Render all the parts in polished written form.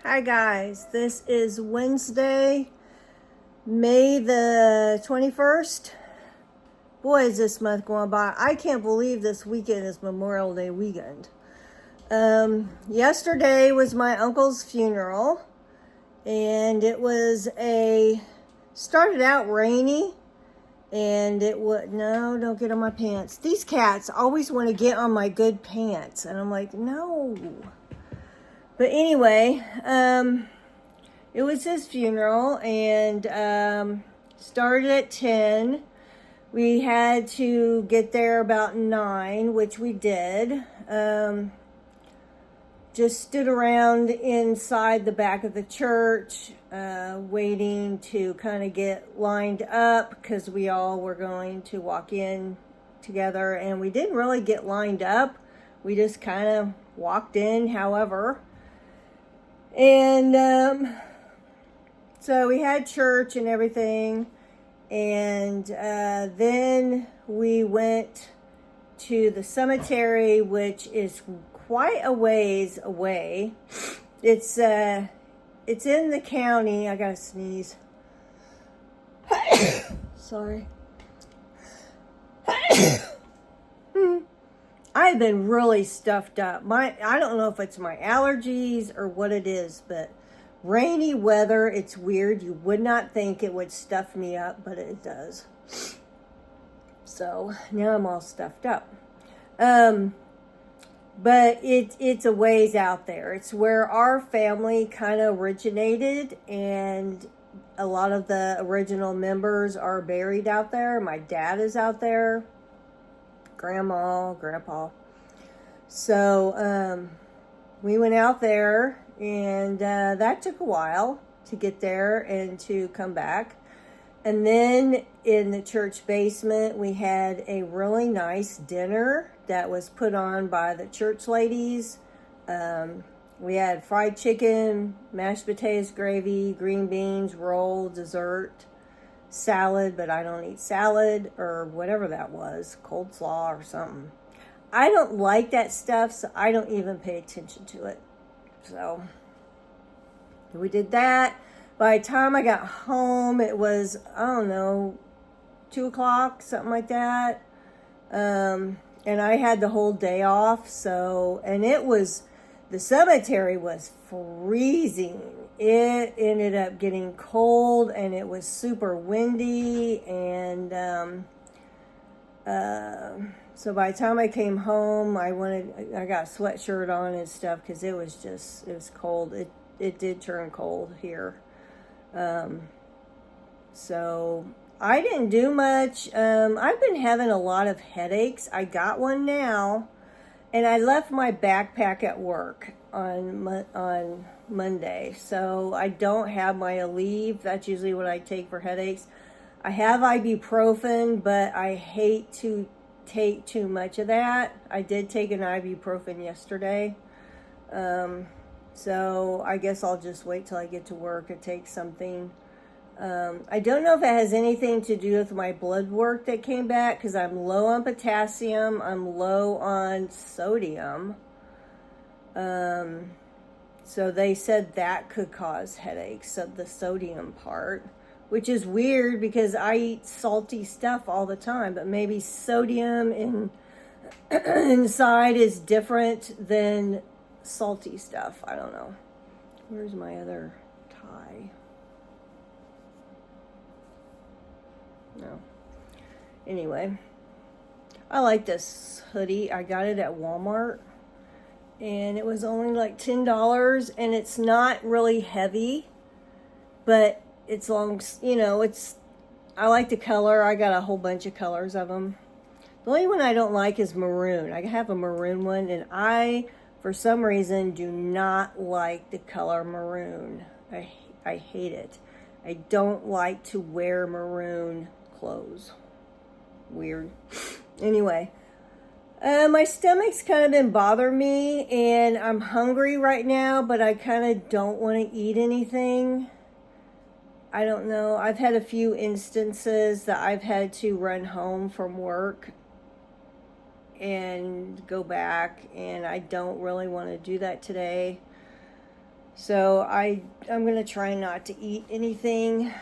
Hi guys, this is Wednesday, May the 21st. Boy, is this month going by. I can't believe this weekend is Memorial Day weekend. Yesterday was my uncle's funeral, and it was started out rainy, and it would, no, don't get on my pants. These cats always want to get on my good pants, and I'm like, no. But anyway, it was his funeral, and started at 10. We had to get there about 9, which we did. Just stood around inside the back of the church, waiting to kind of get lined up because we all were going to walk in together, and we didn't really get lined up. We just kind of walked in, however. And so we had church and everything, and then we went to the cemetery, which is quite a ways away. It's in the county. I gotta sneeze. Sorry. I've been really stuffed up. I don't know if it's my allergies or what it is, but rainy weather, it's weird. You would not think it would stuff me up, but it does. So now I'm all stuffed up. But it's a ways out there. It's where our family kind of originated, and a lot of the original members are buried out there. My dad is out there. Grandma, grandpa. So we went out there, and that took a while to get there and to come back. And then in the church basement, we had a really nice dinner that was put on by the church ladies. We had fried chicken, mashed potatoes, gravy, green beans, roll, dessert, salad, but I don't eat salad, or whatever that was, coleslaw or something. I don't like that stuff, so I don't even pay attention to it. So we did that. By the time I got home, it was, I don't know, 2 o'clock, something like that. And I had the whole day off, so, and the cemetery was freezing. It ended up getting cold, and it was super windy, and so by the time I came home, I got a sweatshirt on and stuff because it was cold. It did turn cold here. So I didn't do much. I've been having a lot of headaches. I got one now, and I left my backpack at work on Monday, so I don't have my Aleve. That's usually what I take for headaches. I have ibuprofen, but I hate to take too much of that. I did take an ibuprofen yesterday. So I guess I'll just wait till I get to work and take something. I don't know if it has anything to do with my blood work that came back, because I'm low on potassium. I'm low on sodium. So they said that could cause headaches, so the sodium part, which is weird because I eat salty stuff all the time, but maybe sodium inside is different than salty stuff. I don't know. Where's my other tie? No. Anyway, I like this hoodie. I got it at Walmart, and it was only like $10, and it's not really heavy, but it's long, I like the color. I got a whole bunch of colors of them. The only one I don't like is maroon. I have a maroon one, and I, for some reason, do not like the color maroon. I hate it. I don't like to wear maroon clothes. Weird. Anyway, my stomach's kind of been bothering me, and I'm hungry right now, but I kind of don't want to eat anything. I don't know. I've had a few instances that I've had to run home from work and go back, and I don't really want to do that today. So I'm going to try not to eat anything.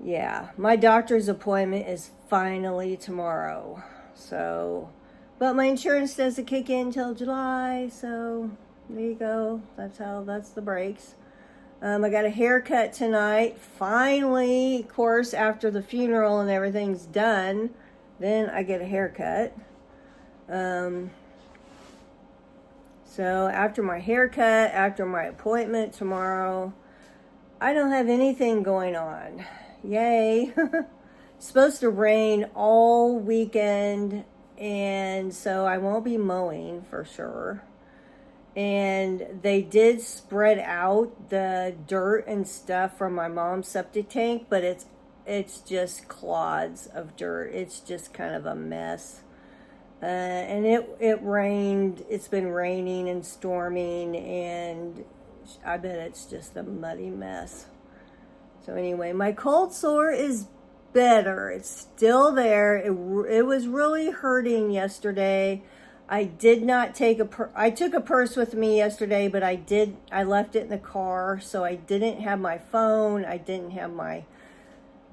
Yeah, my doctor's appointment is finally tomorrow. So, but my insurance doesn't kick in till July. So there you go. That's the breaks. I got a haircut tonight. Finally, of course, after the funeral and everything's done, then I get a haircut. So after my haircut, after my appointment tomorrow, I don't have anything going on. Yay. It's supposed to rain all weekend, and so I won't be mowing for sure. And they did spread out the dirt and stuff from my mom's septic tank, but it's just clods of dirt. It's just kind of a mess. And it rained. It's been raining and storming, and I bet it's just a muddy mess. So anyway, my cold sore is better. It's still there. It was really hurting yesterday. I did not take I took a purse with me yesterday, but I left it in the car, so I didn't have my phone. I didn't have my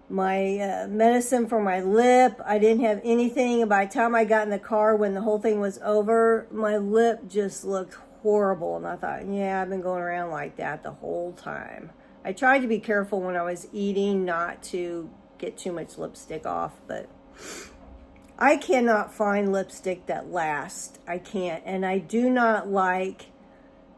medicine for my lip. I didn't have anything. By the time I got in the car, when the whole thing was over, my lip just looked horrible. And I thought, yeah, I've been going around like that the whole time. I tried to be careful when I was eating not to get too much lipstick off, but I cannot find lipstick that lasts. I can't. And I do not like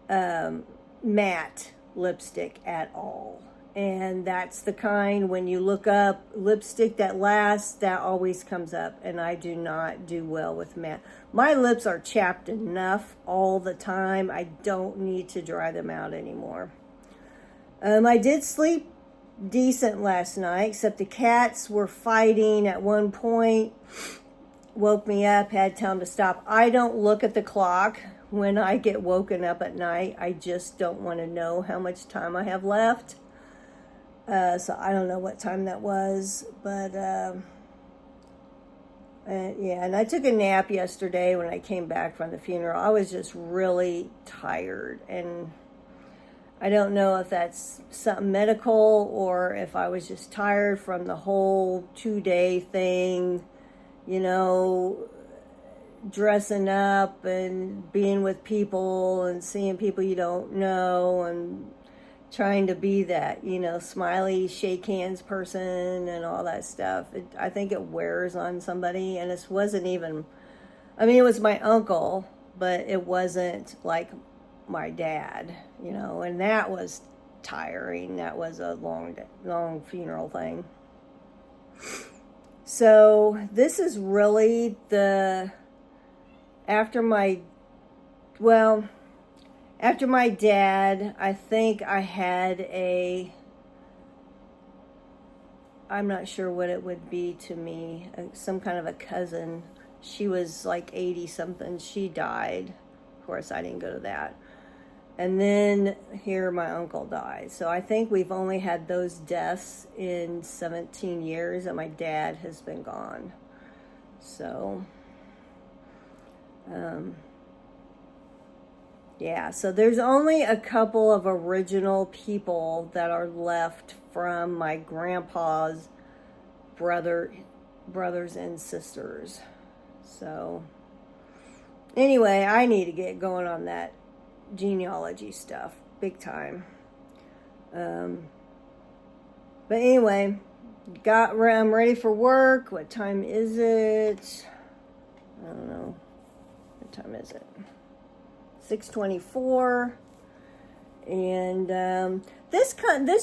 matte lipstick at all. And that's the kind, when you look up lipstick that lasts, that always comes up. And I do not do well with matte. My lips are chapped enough all the time. I don't need to dry them out anymore. I did sleep decent last night, except the cats were fighting at one point. Woke me up, had to tell them to stop. I don't look at the clock when I get woken up at night. I just don't want to know how much time I have left. So I don't know what time that was, but yeah, and I took a nap yesterday when I came back from the funeral. I was just really tired, and I don't know if that's something medical or if I was just tired from the whole 2-day thing, you know, dressing up and being with people and seeing people you don't know and trying to be that, you know, smiley, shake hands person and all that stuff. I think it wears on somebody, and it wasn't even, I mean, it was my uncle, but it wasn't like my dad, you know, and that was tiring. That was a long funeral thing. So this is really after my dad, I think I had I'm not sure what it would be to me, some kind of a cousin. She was like 80 something. She died. Of course, I didn't go to that. And then here my uncle died. So I think we've only had those deaths in 17 years, and my dad has been gone. So, yeah, so there's only a couple of original people that are left from my grandpa's brothers and sisters. So anyway, I need to get going on that genealogy stuff big time. But anyway, I'm ready for work. What time is it? I don't know. What time is it? 6:24. And this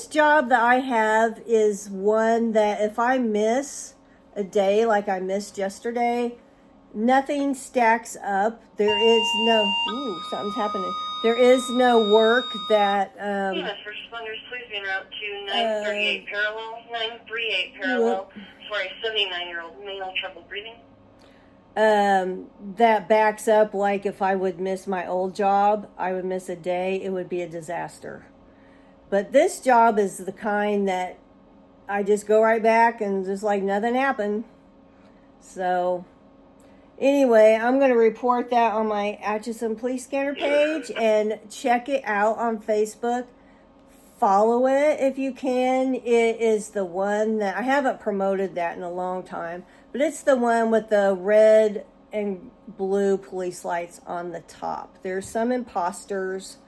job that I have is one that if I miss a day like I missed yesterday, nothing stacks up. There is no, something's happening. There is no work that, Yes, first responders, please be en route to 938 parallel for a 79-year-old male, trouble breathing. That backs up. Like if I would miss my old job, I would miss a day, it would be a disaster. But this job is the kind that I just go right back and just like nothing happened. So Anyway, I'm going to report that on my Atchison Police Scanner page and check it out on Facebook. Follow it if you can. It is the one that I haven't promoted that in a long time, but it's the one with the red and blue police lights on the top. There's some imposters,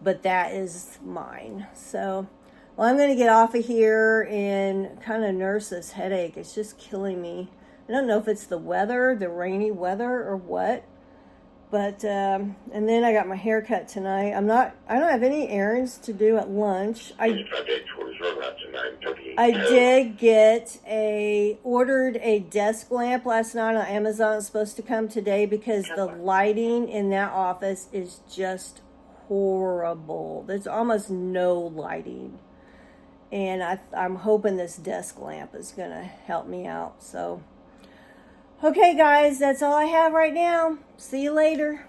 but that is mine. So, well, I'm going to get off of here and kind of nurse this headache. It's just killing me. I don't know if it's the weather, the rainy weather, or what. But, and then I got my hair cut tonight. I don't have any errands to do at lunch. I did ordered a desk lamp last night on Amazon. It's supposed to come today because the lighting in that office is just horrible. There's almost no lighting. And I'm hoping this desk lamp is going to help me out. So, okay, guys, that's all I have right now. See you later.